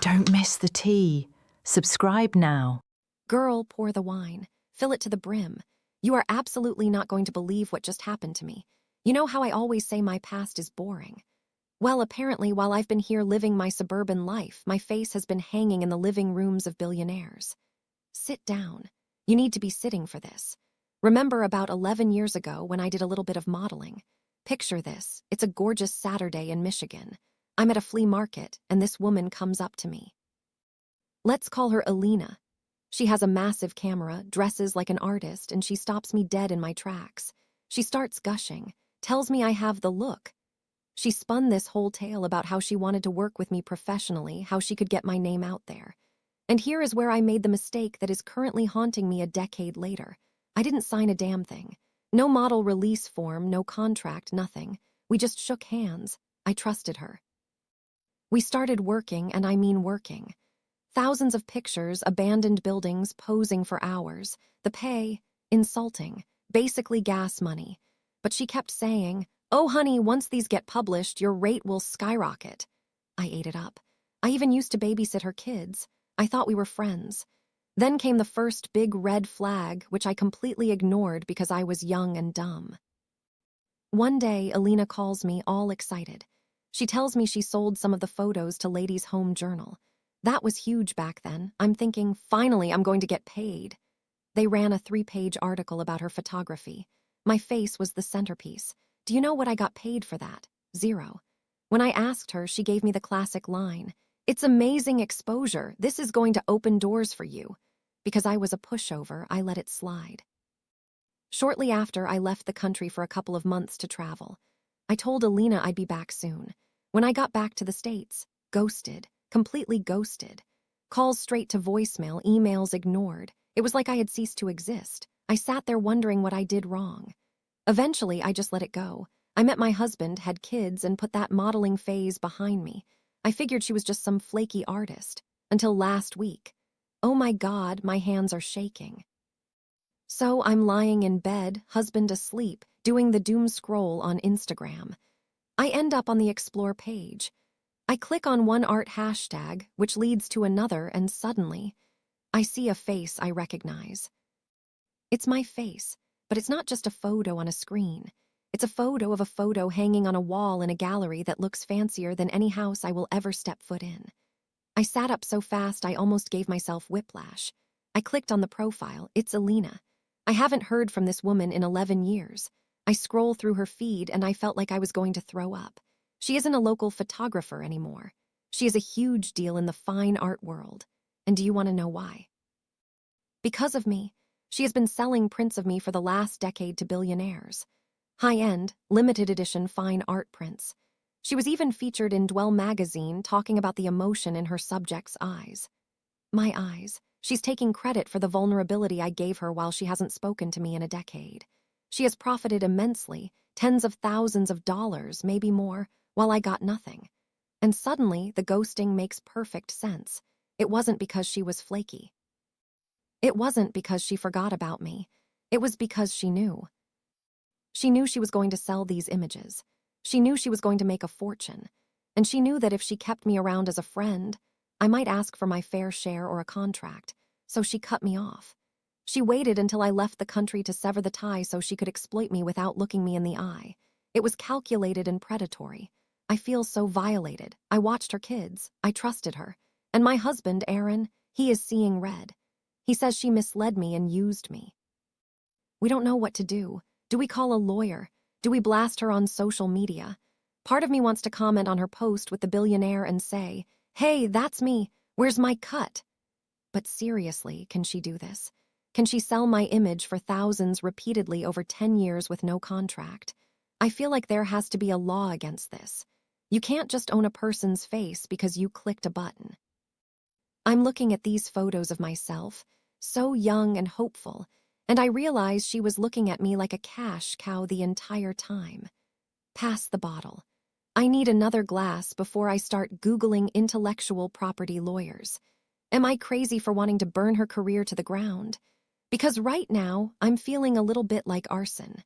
Don't miss the tea. Subscribe now. Girl, pour the wine. Fill it to the brim. You are absolutely not going to believe what just happened to me. You know how I always say my past is boring? Well, apparently, while I've been here living my suburban life, my face has been hanging in the living rooms of billionaires. Sit down. You need to be sitting for this. Remember about 11 years ago when I did a little bit of modeling? Picture this. It's a gorgeous Saturday in Michigan. I'm at a flea market, and this woman comes up to me. Let's call her Alina. She has a massive camera, dresses like an artist, and she stops me dead in my tracks. She starts gushing, tells me I have the look. She spun this whole tale about how she wanted to work with me professionally, how she could get my name out there. And here is where I made the mistake that is currently haunting me a decade later. I didn't sign a damn thing. No model release form, no contract, nothing. We just shook hands. I trusted her. We started working, and I mean working. Thousands of pictures, abandoned buildings, posing for hours. The pay, insulting, basically gas money. But she kept saying, "Oh, honey, once these get published, your rate will skyrocket." I ate it up. I even used to babysit her kids. I thought we were friends. Then came the first big red flag, which I completely ignored because I was young and dumb. One day, Alina calls me all excited. She tells me she sold some of the photos to Ladies' Home Journal. That was huge back then. I'm thinking, finally, I'm going to get paid. They ran a 3-page article about her photography. My face was the centerpiece. Do you know what I got paid for that? 0. When I asked her, she gave me the classic line, "It's amazing exposure. This is going to open doors for you." Because I was a pushover, I let it slide. Shortly after, I left the country for a couple of months to travel. I told Alina I'd be back soon. When I got back to the States, ghosted. Completely ghosted. Calls straight to voicemail, emails ignored. It was like I had ceased to exist. I sat there wondering what I did wrong. Eventually, I just let it go. I met my husband, had kids, and put that modeling phase behind me. I figured she was just some flaky artist. Until last week. Oh my God, my hands are shaking. So I'm lying in bed, husband asleep, doing the doom scroll on Instagram. I end up on the Explore page. I click on one art hashtag, which leads to another, and suddenly, I see a face I recognize. It's my face, but it's not just a photo on a screen. It's a photo of a photo hanging on a wall in a gallery that looks fancier than any house I will ever step foot in. I sat up so fast I almost gave myself whiplash. I clicked on the profile. It's Alina. I haven't heard from this woman in 11 years. I scroll through her feed and I felt like I was going to throw up. She isn't a local photographer anymore. She is a huge deal in the fine art world. And do you want to know why? Because of me, she has been selling prints of me for the last decade to billionaires. High-end, limited edition fine art prints. She was even featured in Dwell magazine talking about the emotion in her subject's eyes. My eyes. She's taking credit for the vulnerability I gave her while she hasn't spoken to me in a decade. She has profited immensely, tens of thousands of dollars, maybe more, while I got nothing. And suddenly, the ghosting makes perfect sense. It wasn't because she was flaky. It wasn't because she forgot about me. It was because she knew. She knew she was going to sell these images. She knew she was going to make a fortune. And she knew that if she kept me around as a friend, I might ask for my fair share or a contract. So she cut me off. She waited until I left the country to sever the tie so she could exploit me without looking me in the eye. It was calculated and predatory. I feel so violated. I watched her kids. I trusted her. And my husband, Aaron, he is seeing red. He says she misled me and used me. We don't know what to do. Do we call a lawyer? Do we blast her on social media? Part of me wants to comment on her post with the billionaire and say, "Hey, that's me. Where's my cut?" But seriously, can she do this? Can she sell my image for thousands repeatedly over 10 years with no contract? I feel like there has to be a law against this. You can't just own a person's face because you clicked a button. I'm looking at these photos of myself, so young and hopeful, and I realize she was looking at me like a cash cow the entire time. Pass the bottle. I need another glass before I start Googling intellectual property lawyers. Am I crazy for wanting to burn her career to the ground? Because right now, I'm feeling a little bit like arson.